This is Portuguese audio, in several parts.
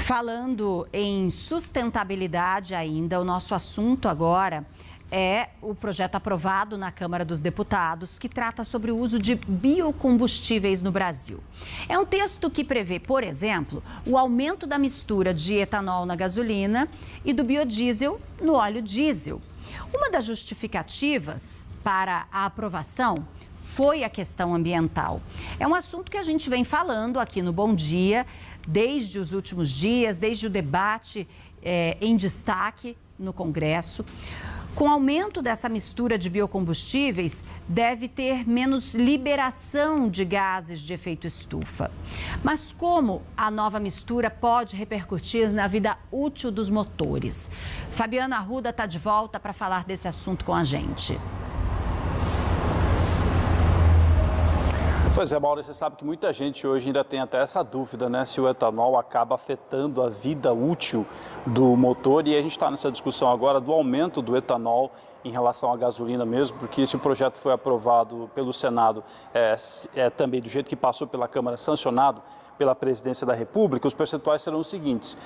Falando em sustentabilidade ainda, o nosso assunto agora é o projeto aprovado na Câmara dos Deputados, que trata sobre o uso de biocombustíveis no Brasil. É um texto que prevê, por exemplo, o aumento da mistura de etanol na gasolina e do biodiesel no óleo diesel. Uma das justificativas para a aprovação foi a questão ambiental. É um assunto que a gente vem falando aqui no Bom Dia desde os últimos dias, desde o debate em destaque no Congresso. Com o aumento dessa mistura de biocombustíveis, deve ter menos liberação de gases de efeito estufa. Mas como a nova mistura pode repercutir na vida útil dos motores? Fabiana Arruda está de volta para falar desse assunto com a gente. Pois é, Mauro, você sabe que muita gente hoje ainda tem até essa dúvida, né, se o etanol acaba afetando a vida útil do motor. E a gente está nessa discussão agora do aumento do etanol em relação à gasolina mesmo, porque se o projeto foi aprovado pelo Senado, também do jeito que passou pela Câmara, sancionado pela Presidência da República, os percentuais serão os seguintes: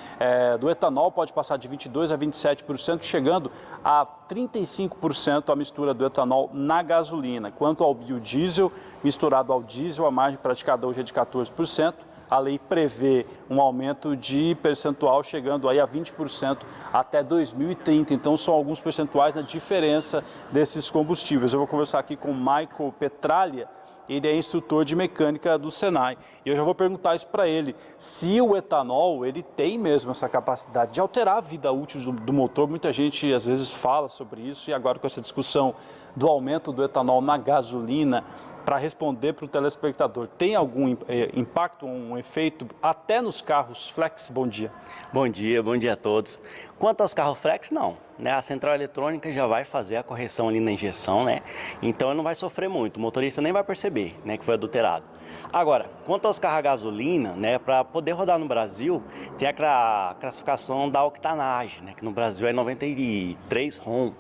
do etanol pode passar de 22% a 27%, chegando a 35% a mistura do etanol na gasolina. Quanto ao biodiesel, misturado ao diesel, a margem praticada hoje é de 14%. A lei prevê um aumento de percentual chegando aí a 20% até 2030. Então, são alguns percentuais na diferença desses combustíveis. Eu vou conversar aqui com o Michael Petralha. Ele é instrutor de mecânica do Senai. E eu já vou perguntar isso para ele, se o etanol ele tem mesmo essa capacidade de alterar a vida útil do motor. Muita gente às vezes fala sobre isso, e agora com essa discussão do aumento do etanol na gasolina, para responder para o telespectador, tem algum impacto, um efeito até nos carros flex? Bom dia. Bom dia a todos. Quanto aos carros flex, não, né? A central eletrônica já vai fazer a correção ali na injeção, né? Então ele não vai sofrer muito, o motorista nem vai perceber, né, que foi adulterado. Agora, quanto aos carros a gasolina, né, para poder rodar no Brasil, tem a classificação da octanagem, né, que no Brasil é 93 RON.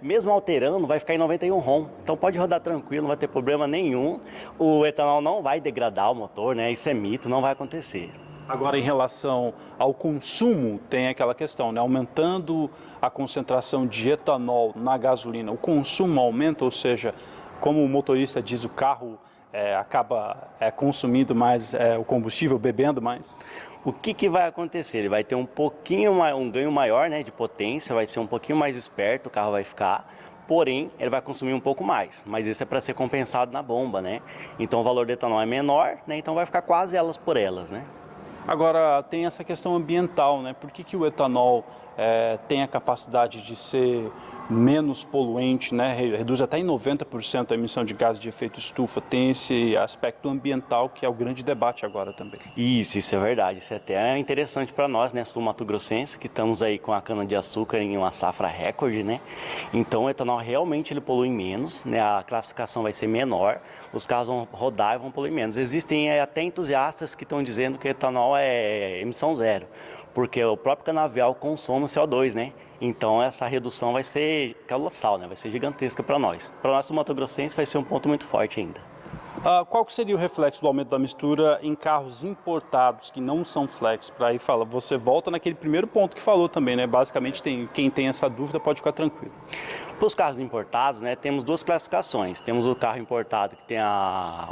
Mesmo alterando, vai ficar em 91 RON. Então pode rodar tranquilo, não vai ter problema nenhum. O etanol não vai degradar o motor, né? Isso é mito, não vai acontecer. Agora, em relação ao consumo, tem aquela questão, né? Aumentando a concentração de etanol na gasolina, o consumo aumenta, ou seja, como o motorista diz, o carro acaba consumindo mais o combustível, bebendo mais? O que vai acontecer? Ele vai ter um ganho maior, né, de potência, vai ser um pouquinho mais esperto, o carro vai ficar, porém ele vai consumir um pouco mais, mas isso é para ser compensado na bomba, né? Então o valor do etanol é menor, né? Então vai ficar quase elas por elas, né? Agora, tem essa questão ambiental, né? Por que o etanol tem a capacidade de ser menos poluente, né? Reduz até em 90% a emissão de gases de efeito estufa. Tem esse aspecto ambiental que é o grande debate agora também. Isso é verdade. Isso é até interessante para nós, né, sul-mato-grossense, que estamos aí com a cana-de-açúcar em uma safra recorde, né? Então o etanol realmente ele polui menos, né? A classificação vai ser menor, os carros vão rodar e vão poluir menos. Existem até entusiastas que estão dizendo que etanol é emissão zero, porque o próprio canavial consome o CO2, né? Então essa redução vai ser colossal, né? Vai ser gigantesca para nós. Para nós, sul-mato-grossense, vai ser um ponto muito forte ainda. Qual que seria o reflexo do aumento da mistura em carros importados que não são flex? Para aí você volta naquele primeiro ponto que falou também, né? Basicamente, quem tem essa dúvida pode ficar tranquilo. Para os carros importados, né, temos duas classificações. Temos o carro importado que tem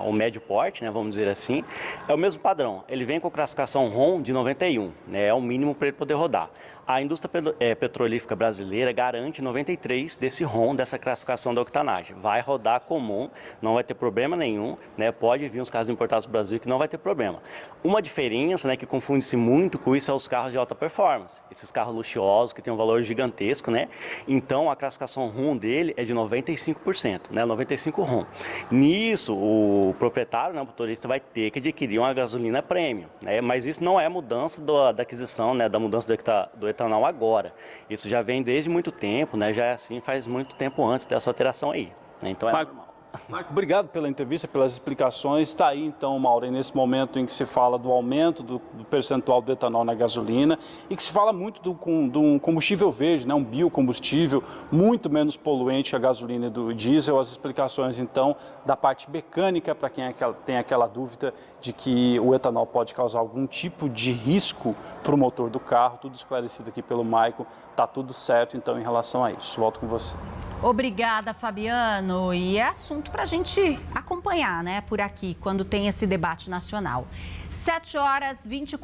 o médio porte, né, vamos dizer assim. É o mesmo padrão. Ele vem com classificação RON de 91, né, é o mínimo para ele poder rodar. A indústria petrolífera brasileira garante 93 desse RON, dessa classificação da octanagem. Vai rodar comum, não vai ter problema nenhum, né? Pode vir os carros importados do Brasil que não vai ter problema. Uma diferença, né, que confunde-se muito com isso é os carros de alta performance. Esses carros luxuosos que têm um valor gigantesco, né? Então a classificação RON dele é de 95%, né? 95 RON. Nisso, o proprietário, né, o motorista, vai ter que adquirir uma gasolina premium, né? Mas isso não é mudança da aquisição, né, da mudança do etanol agora. Isso já vem desde muito tempo, né? Já é assim faz muito tempo antes dessa alteração aí. Então é normal. Marco, obrigado pela entrevista, pelas explicações. Está aí então, Mauro, nesse momento em que se fala do aumento do percentual do etanol na gasolina e que se fala muito do combustível verde, né? Um biocombustível muito menos poluente que a gasolina e do diesel. As explicações então da parte mecânica para quem tem aquela dúvida de que o etanol pode causar algum tipo de risco para o motor do carro, tudo esclarecido aqui pelo Maico, está tudo certo então em relação a isso. Volto com você. Obrigada, Fabiano. E é assunto para a gente acompanhar, né, por aqui, quando tem esse debate nacional. 7h24.